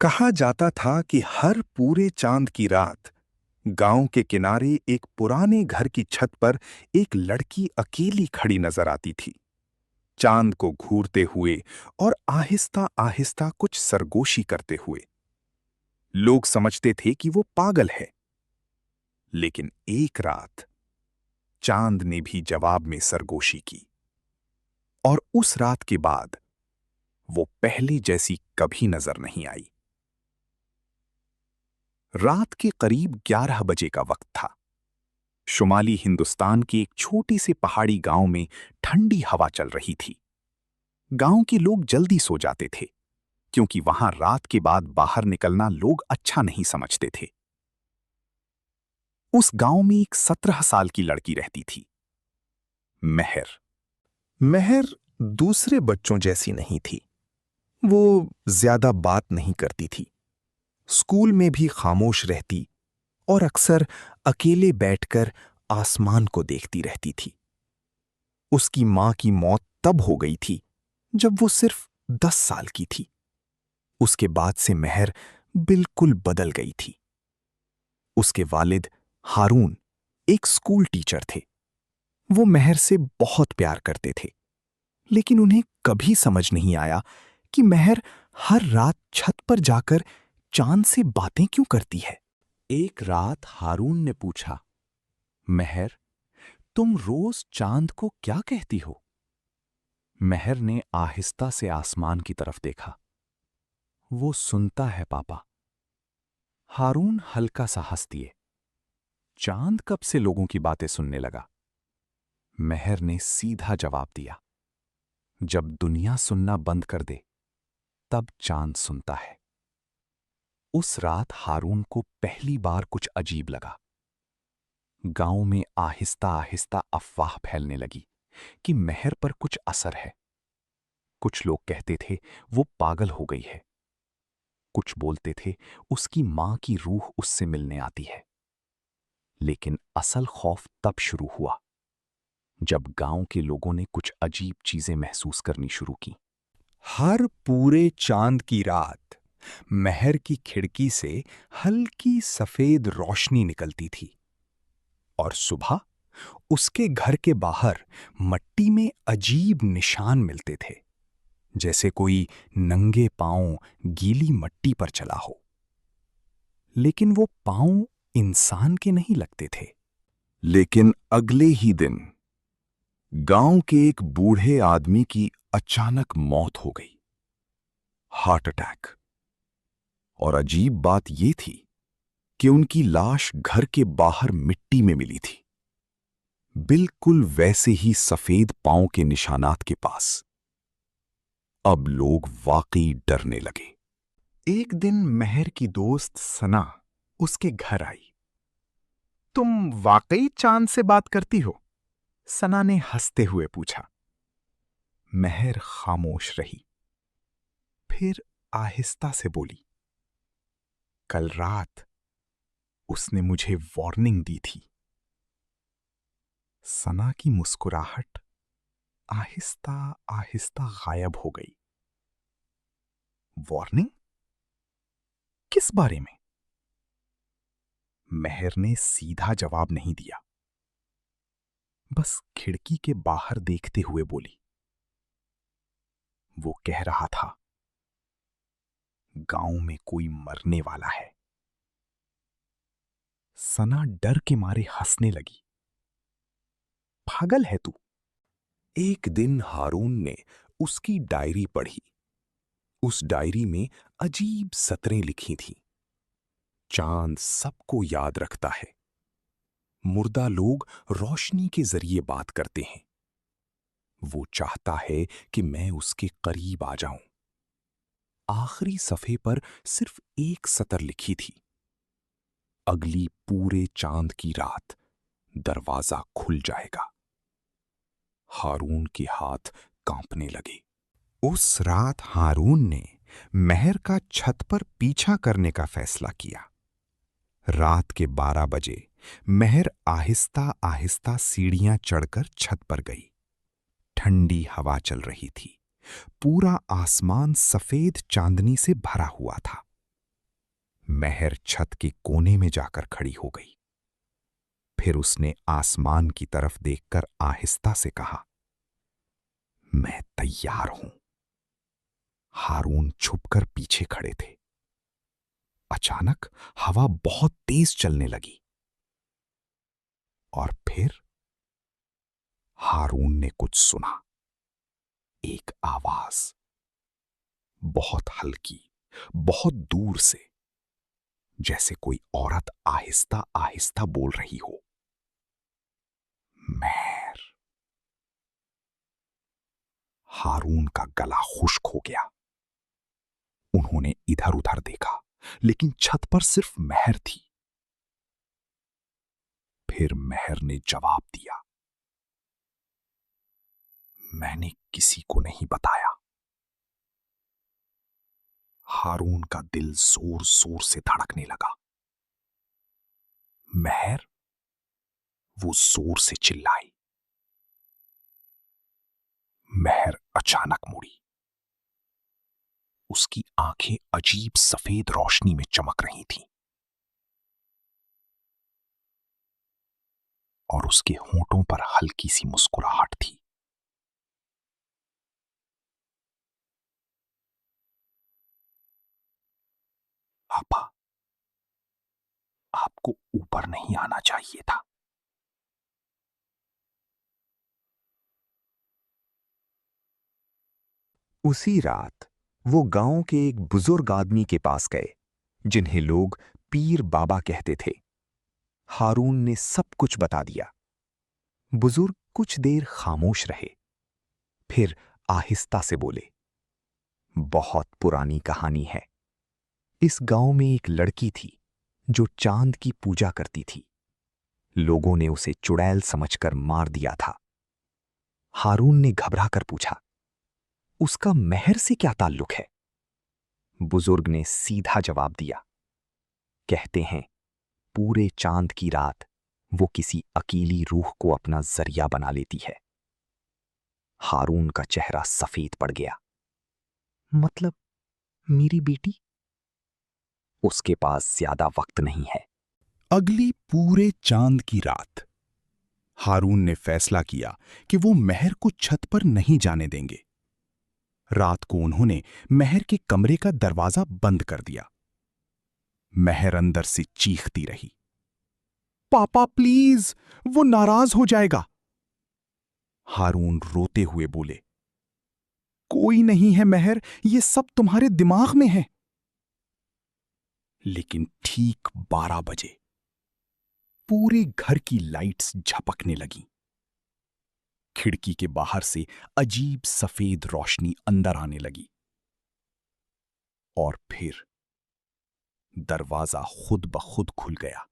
कहा जाता था कि हर पूरे चांद की रात गांव के किनारे एक पुराने घर की छत पर एक लड़की अकेली खड़ी नजर आती थी, चांद को घूरते हुए और आहिस्ता आहिस्ता कुछ सरगोशी करते हुए। लोग समझते थे कि वो पागल है, लेकिन एक रात चांद ने भी जवाब में सरगोशी की, और उस रात के बाद वो पहले जैसी कभी नजर नहीं आई। रात के करीब 11 बजे का वक्त था। शुमाली हिंदुस्तान के एक छोटे से पहाड़ी गांव में ठंडी हवा चल रही थी। गांव के लोग जल्दी सो जाते थे, क्योंकि वहां रात के बाद बाहर निकलना लोग अच्छा नहीं समझते थे। उस गांव में एक 17 साल की लड़की रहती थी, मेहर। मेहर दूसरे बच्चों जैसी नहीं थी। वो ज्यादा बात नहीं करती थी, स्कूल में भी खामोश रहती और अक्सर अकेले बैठकर आसमान को देखती रहती थी। उसकी मां की मौत तब हो गई थी जब वो सिर्फ 10 साल की थी। उसके बाद से मेहर बिल्कुल बदल गई थी। उसके वालिद हारून एक स्कूल टीचर थे। वो मेहर से बहुत प्यार करते थे, लेकिन उन्हें कभी समझ नहीं आया कि मेहर हर रात छत पर जाकर चांद से बातें क्यों करती है। एक रात हारून ने पूछा, मेहर, तुम रोज चांद को क्या कहती हो? मेहर ने आहिस्ता से आसमान की तरफ देखा। वो सुनता है पापा। हारून हल्का सा हंस दिए। चांद कब से लोगों की बातें सुनने लगा? मेहर ने सीधा जवाब दिया, जब दुनिया सुनना बंद कर दे, तब चांद सुनता है। उस रात हारून को पहली बार कुछ अजीब लगा। गांव में आहिस्ता आहिस्ता अफवाह फैलने लगी कि मेहर पर कुछ असर है। कुछ लोग कहते थे वो पागल हो गई है। कुछ बोलते थे उसकी मां की रूह उससे मिलने आती है। लेकिन असल खौफ तब शुरू हुआ जब गांव के लोगों ने कुछ अजीब चीजें महसूस करनी शुरू की। हर पूरे चांद की रात मेहर की खिड़की से हल्की सफेद रोशनी निकलती थी, और सुबह उसके घर के बाहर मट्टी में अजीब निशान मिलते थे, जैसे कोई नंगे पांव गीली मट्टी पर चला हो। लेकिन वो पांव इंसान के नहीं लगते थे। लेकिन अगले ही दिन गांव के एक बूढ़े आदमी की अचानक मौत हो गई, हार्ट अटैक। और अजीब बात यह थी कि उनकी लाश घर के बाहर मिट्टी में मिली थी, बिल्कुल वैसे ही सफेद पांव के निशानात के पास। अब लोग वाकई डरने लगे। एक दिन मेहर की दोस्त सना उसके घर आई। तुम वाकई चांद से बात करती हो? सना ने हंसते हुए पूछा। मेहर खामोश रही, फिर आहिस्ता से बोली, कल रात उसने मुझे वार्निंग दी थी। सना की मुस्कुराहट आहिस्ता आहिस्ता गायब हो गई। वार्निंग? किस बारे में? मेहर ने सीधा जवाब नहीं दिया, बस खिड़की के बाहर देखते हुए बोली, वो कह रहा था, गांव में कोई मरने वाला है। सना डर के मारे हंसने लगी। पागल है तू। एक दिन हारून ने उसकी डायरी पढ़ी। उस डायरी में अजीब सतरें लिखी थीं। चांद सबको याद रखता है। मुर्दा लोग रोशनी के जरिए बात करते हैं। वो चाहता है कि मैं उसके करीब आ जाऊं। आखिरी सफ़े पर सिर्फ एक सतर लिखी थी, अगली पूरे चांद की रात दरवाजा खुल जाएगा। हारून के हाथ कांपने लगे। उस रात हारून ने मेहर का छत पर पीछा करने का फैसला किया। रात के 12 बजे मेहर आहिस्ता आहिस्ता सीढ़ियां चढ़कर छत पर गई। ठंडी हवा चल रही थी। पूरा आसमान सफेद चांदनी से भरा हुआ था। महर छत के कोने में जाकर खड़ी हो गई। फिर उसने आसमान की तरफ देखकर आहिस्ता से कहा, मैं तैयार हूं। हारून छुपकर पीछे खड़े थे। अचानक हवा बहुत तेज चलने लगी और फिर हारून ने कुछ सुना। एक आवाज, बहुत हल्की, बहुत दूर से, जैसे कोई औरत आहिस्ता आहिस्ता बोल रही हो, महर। हारून का गला खुश्क हो गया। उन्होंने इधर उधर देखा, लेकिन छत पर सिर्फ महर थी। फिर महर ने जवाब दिया, मैंने किसी को नहीं बताया। हारून का दिल जोर जोर से धड़कने लगा। महर, वो जोर से चिल्लाई। महर अचानक मुड़ी। उसकी आंखें अजीब सफेद रोशनी में चमक रही थीं और उसके होंठों पर हल्की सी मुस्कुराहट थी। आपा, आपको ऊपर नहीं आना चाहिए था। उसी रात वो गांव के एक बुजुर्ग आदमी के पास गए, जिन्हें लोग पीर बाबा कहते थे। हारून ने सब कुछ बता दिया। बुजुर्ग कुछ देर खामोश रहे, फिर आहिस्ता से बोले, बहुत पुरानी कहानी है। इस गांव में एक लड़की थी जो चांद की पूजा करती थी। लोगों ने उसे चुड़ैल समझकर मार दिया था। हारून ने घबराकर पूछा, उसका महर से क्या ताल्लुक है? बुजुर्ग ने सीधा जवाब दिया, कहते हैं पूरे चांद की रात वो किसी अकेली रूह को अपना जरिया बना लेती है। हारून का चेहरा सफेद पड़ गया। मतलब मेरी बेटी? उसके पास ज्यादा वक्त नहीं है। अगली पूरे चांद की रात हारून ने फैसला किया कि वो महर को छत पर नहीं जाने देंगे। रात को उन्होंने महर के कमरे का दरवाजा बंद कर दिया। महर अंदर से चीखती रही, पापा प्लीज, वो नाराज हो जाएगा। हारून रोते हुए बोले, कोई नहीं है महर, ये सब तुम्हारे दिमाग में है। लेकिन ठीक 12 बजे पूरे घर की लाइट्स झपकने लगीं। खिड़की के बाहर से अजीब सफेद रोशनी अंदर आने लगी और फिर दरवाजा खुद ब खुद खुल गया।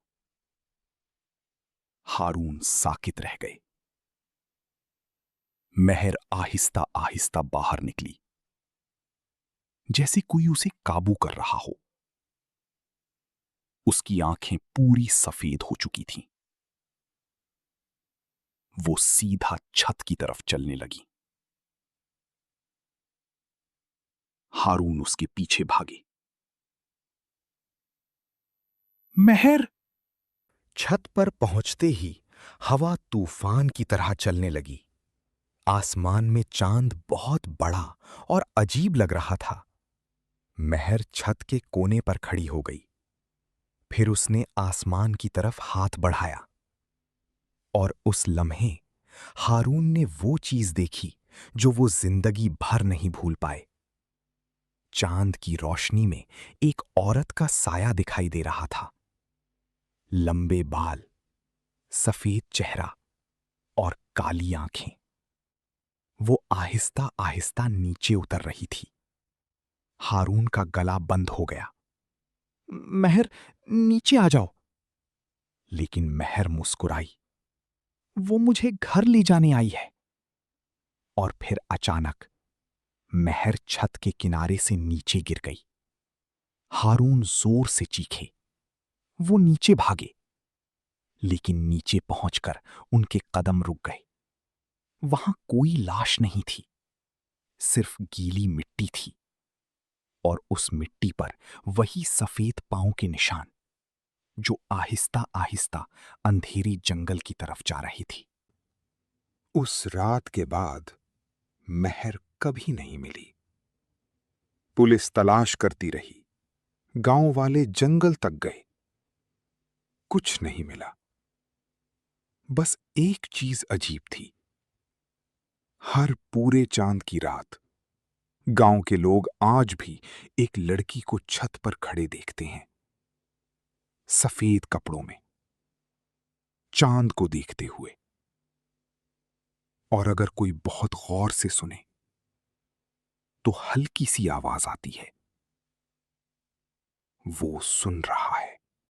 हारून साकित रह गए। महर आहिस्ता आहिस्ता बाहर निकली, जैसे कोई उसे काबू कर रहा हो। उसकी आंखें पूरी सफेद हो चुकी थीं। वो सीधा छत की तरफ चलने लगी। हारून उसके पीछे भागे। महर! छत पर पहुंचते ही हवा तूफान की तरह चलने लगी। आसमान में चांद बहुत बड़ा और अजीब लग रहा था। महर छत के कोने पर खड़ी हो गई। फिर उसने आसमान की तरफ हाथ बढ़ाया और उस लम्हे हारून ने वो चीज देखी जो वो जिंदगी भर नहीं भूल पाए। चांद की रोशनी में एक औरत का साया दिखाई दे रहा था। लंबे बाल, सफेद चेहरा और काली आंखें। वो आहिस्ता आहिस्ता नीचे उतर रही थी। हारून का गला बंद हो गया। महर, नीचे आ जाओ। लेकिन महर मुस्कुराई। वो मुझे घर ले जाने आई है। और फिर अचानक महर छत के किनारे से नीचे गिर गई। हारून जोर से चीखे। वो नीचे भागे, लेकिन नीचे पहुंचकर उनके कदम रुक गए। वहां कोई लाश नहीं थी, सिर्फ गीली मिट्टी थी और उस मिट्टी पर वही सफेद पांव के निशान जो आहिस्ता आहिस्ता अंधेरी जंगल की तरफ जा रही थी। उस रात के बाद मेहर कभी नहीं मिली। पुलिस तलाश करती रही, गांव वाले जंगल तक गए, कुछ नहीं मिला। बस एक चीज अजीब थी। हर पूरे चांद की रात गांव के लोग आज भी एक लड़की को छत पर खड़े देखते हैं, सफेद कपड़ों में, चांद को देखते हुए। और अगर कोई बहुत गौर से सुने तो हल्की सी आवाज आती है, वो सुन रहा है।